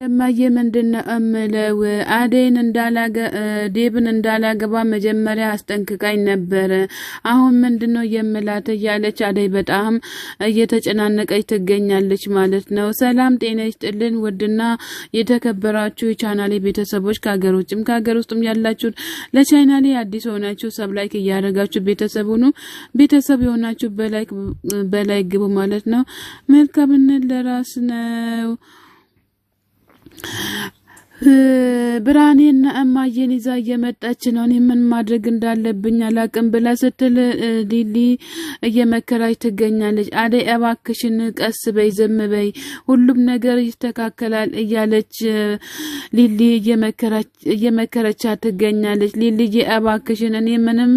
እማዬ ምንድነው እምለው አደይን ዴብን እንዳላገባ መጀመሪያ አስጠንቅቃኝ ነበር። አሁን ምንድነው የምላት እያለች አደይ በጣም እየተጨናነቀች ትገኛለች ማለት ነው። ሰላም ጤና ይስጥልን ውድና የተከበራችሁ የቻናሌ ቤተሰቦች ከሀገር ውጭም ከሀገር ውስጥም ያላችሁ ለቻናሌ አዲስ ሆናችሁ ሰብስክራይብ እያደረጋችሁ ቤተሰብ ሁኑ። ቤተሰብ የሆናችሁ በላይክ ግቡ ማለት ነው። መልካምነት ለራስ ነው። ብራኔና እማዬን ይዛ እየመጣች ነው። እኔ ምን ማድረግ እንዳለብኝ አላቅም ብላ ስትል ሊሊ እየመከራች ትገኛለች። አደይ እባክሽን ቀስ በይ፣ ዝም በይ፣ ሁሉም ነገር ይስተካከላል እያለች ሊሊ እየመከረቻ ትገኛለች። ሊሊ እባክሽን እኔ ምንም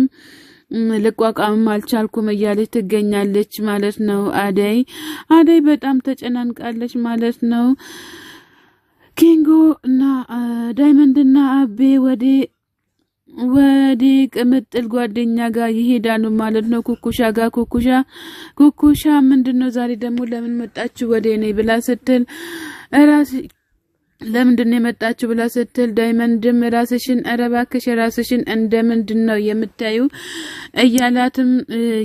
ልቋቋም አልቻልኩም እያለች ትገኛለች ማለት ነው። አደይ በጣም ተጨናንቃለች ማለት ነው። ኪንጎ እና ዳይመንድ እና አቤ ወደ ቅምጥል ጓደኛ ጋር ይሄዳሉ ማለት ነው። ኩኩሻ ምንድነው ዛሬ ደግሞ ለምን መጣችሁ ወደ እኔ ብላ ስትል ለምንድነው የመጣችሁ ብላ ስትል ዳይመንድም ራስሽን አረባክሽ ራስሽን እንደምንድነው የምታዩ እያላትም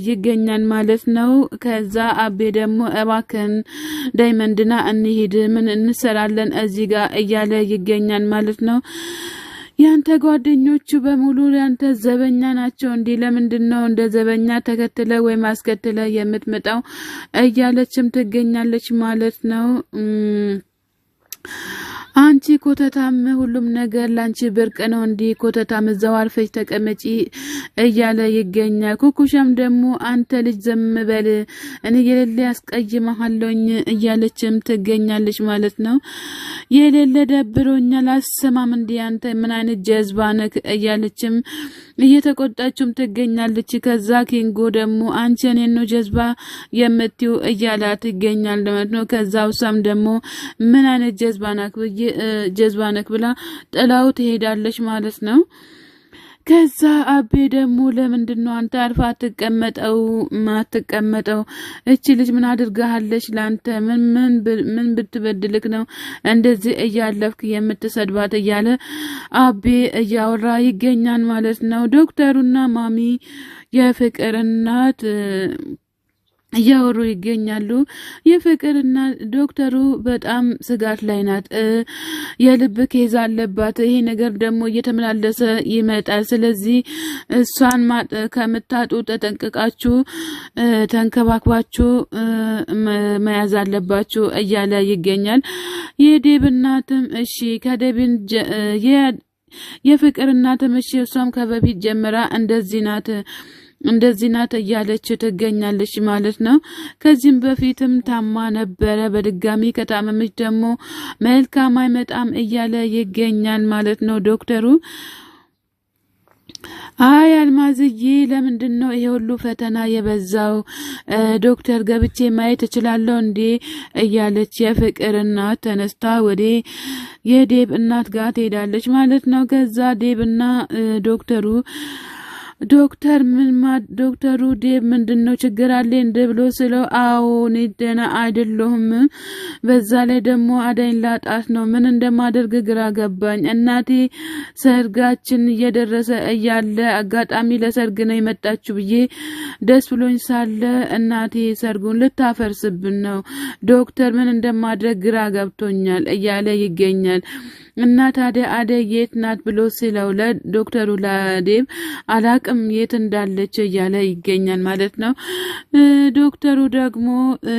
ይገኛል ማለት ነው። ከዛ አቤ ደግሞ እባክን ዳይመንድና እንሂድ ምን እንሰራለን እዚህ ጋር እያለ ይገኛል ማለት ነው። ያንተ ጓደኞቹ በሙሉ ያንተ ዘበኛ ናቸው እንዴ? ለምንድነው እንደ ዘበኛ ተከትለ ወይ ማስከተለ የምትመጣው እያለችም ትገኛለች ማለት ነው። አንቺ ኮተታም ሁሉም ነገር ላንቺ ብርቅ ነው እንዲ ኮተታም እዛው አርፈሽ ተቀመጪ እያለ ይገኛል። ኩኩሻም ደግሞ አንተ ልጅ ዝም በል እኔ የሌለ ያስቀይመሃለኝ እያለችም ትገኛለች ማለት ነው። የሌለ ደብሮኛል አሰማም እንዲ አንተ ምን አይነት ጀዝባ ነክ እያለችም እየተቆጣችም ትገኛለች። ከዛ ኪንጎ ደግሞ አንቺ እኔን ነው ጀዝባ የምትዩ እያላት ይገኛል ማለት ነው። ከዛው ሳም ደግሞ ምን አይነት ጀዝባ ነክ ብላ ጥላው ትሄዳለች ማለት ነው። ከዛ አቤ ደግሞ ለምንድነው አንተ አርፋ ማትቀመጠው እቺ ልጅ ምን አድርጋለች ላንተ ምን ብትበድልክ ነው እንደዚህ እያለፍክ የምትሰድባት እያለ አቤ እያወራ ይገኛል ማለት ነው። ዶክተሩና ማሚ የፍቅር እናት እያወሩ ይገኛሉ። የፍቅርና ዶክተሩ በጣም ስጋት ላይ ናት። የልብ ኬዝ አለባት። ይሄ ነገር ደግሞ እየተመላለሰ ይመጣል። ስለዚህ እሷን ከምታጡ ተጠንቅቃችሁ ተንከባክባችሁ መያዝ አለባችሁ እያለ ይገኛል። የዴብ እናትም እሺ ከዴብን የፍቅር እናትም እሺ እሷም ከበፊት ጀምራ እንደዚህ ናት እያለች ትገኛለች ማለት ነው። ከዚህም በፊትም ታማ ነበረ። በድጋሚ ከታመመች ደግሞ መልካም አይመጣም እያለ ይገኛል ማለት ነው ዶክተሩ። አልማዝዬ ለምንድነው ይሄ ሁሉ ፈተና የበዛው? ዶክተር ገብቼ ማየት እችላለሁ እንዴ እያለች የፍቅር እናት ተነስታ ወደ የዴብ እናት ጋር ትሄዳለች ማለት ነው። ከዛ ዴብና ዶክተሩ ዴብ ምንድነው ችግር አለ እንደ ብሎ ስለው አዎ ደህና አይደለሁም፣ በዛ ላይ ደግሞ አደይን ላጣት ነው፣ ምን እንደማደርግ ግራ ገባኝ። እናቴ ሰርጋችን እየደረሰ እያለ አጋጣሚ ለሰርግ ነው የመጣችው ብዬ ደስ ብሎኝ ሳለ እናቴ ሰርጉን ልታፈርስብን ነው። ዶክተር ምን እንደማድረግ ግራ ገብቶኛል እያለ ይገኛል። እና ታዲያ አደይ የት ናት ብሎ ሲለው ለዶክተሩ ለዴብ አላቅም የት እንዳለች እያለ ይገኛል ማለት ነው። ዶክተሩ ደግሞ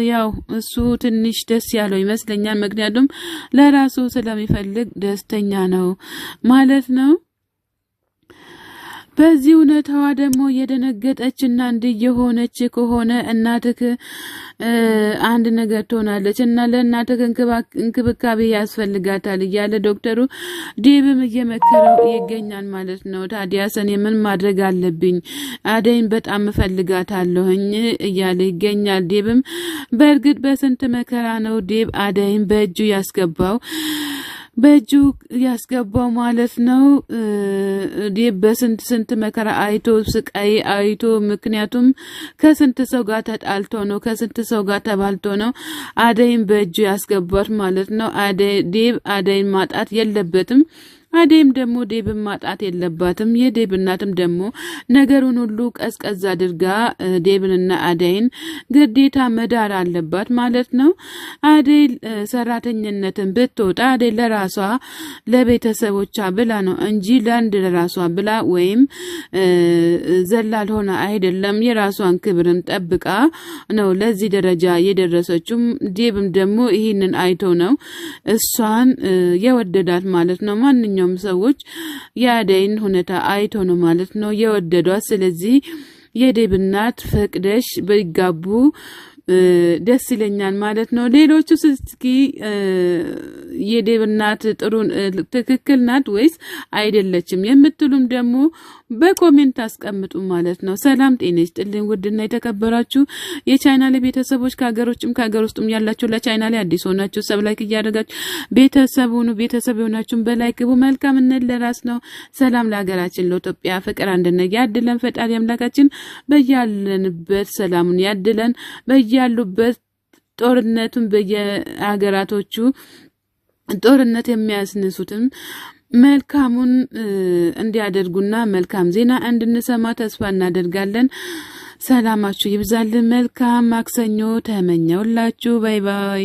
ያው እሱ ትንሽ ደስ ያለው ይመስለኛል። ምክንያቱም ለራሱ ስለሚፈልግ ደስተኛ ነው ማለት ነው። በዚህ እውነታዋ ደግሞ የደነገጠችና እንደየሆነች ከሆነ እናትክ አንድ ነገር ትሆናለች እና ለእናትክ እንክብካቤ ያስፈልጋታል እያለ ዶክተሩ ዴብም እየመከረው ይገኛል ማለት ነው። ታዲያ ሰኔ ምን ማድረግ አለብኝ? አደይን በጣም እፈልጋታለሁኝ እያለ ይገኛል። ዴብም በእርግጥ በስንት መከራ ነው ዴብ አደይን በእጁ ያስገባው። በእጁ ያስገባው ማለት ነው። በስንት መከራ አይቶ ስቃይ አይቶ ምክንያቱም ከስንት ሰው ጋር ተጣልቶ ነው ከስንት ሰው ጋር ተባልቶ ነው አደይን በእጁ ያስገባት ማለት ነው። ዴብ አደይን ማጣት የለበትም። አደይም ደግሞ ዴብን ማጣት የለባትም። የዴብ እናትም ደግሞ ነገሩን ሁሉ ቀዝቀዝ አድርጋ ዴብንና አደይን ግዴታ መዳር አለባት ማለት ነው። አደይ ሰራተኝነትን ብትወጣ አደይ ለራሷ ለቤተሰቦቿ ብላ ነው እንጂ ለአንድ ለራሷ ብላ ወይም ዘላል ሆነ አይደለም። የራሷን ክብርን ጠብቃ ነው ለዚህ ደረጃ የደረሰችው። ዴብም ደግሞ ይህንን አይቶ ነው እሷን የወደዳት ማለት ነው። ማንኛውም ሰዎች የአደይን ሁኔታ አይቶ ነው ማለት ነው የወደዷት። ስለዚህ የዴብ እናት ፈቅደሽ ቢጋቡ ደስ ይለኛል ማለት ነው። ሌሎቹ እስኪ የዴብ እናት ጥሩ ትክክል ናት ወይስ አይደለችም የምትሉም ደግሞ በኮሜንት አስቀምጡ ማለት ነው። ሰላም ጤና ይስጥልኝ ውድና የተከበራችሁ የቻናሌ ቤተሰቦች ከሀገሮችም ከሀገር ውስጥም ያላችሁ ለቻናሌ አዲስ ሆናችሁ ሰብስክራይብ እያደረጋችሁ ቤተሰብ ሆናችሁን በላይክ ግቡ። መልካምነት ለራስ ነው። ሰላም ለሀገራችን ለኢትዮጵያ ፍቅር አንድነት ያድለን ፈጣሪ አምላካችን በያለንበት ሰላሙን ያድለን። በያሉበት ጦርነቱን በየሀገራቶቹ ጦርነት የሚያስነሱትም መልካሙን እንዲያደርጉና መልካም ዜና እንድንሰማ ተስፋ እናደርጋለን። ሰላማችሁ ይብዛልን። መልካም ማክሰኞ ተመኘውላችሁ። ባይ ባይ።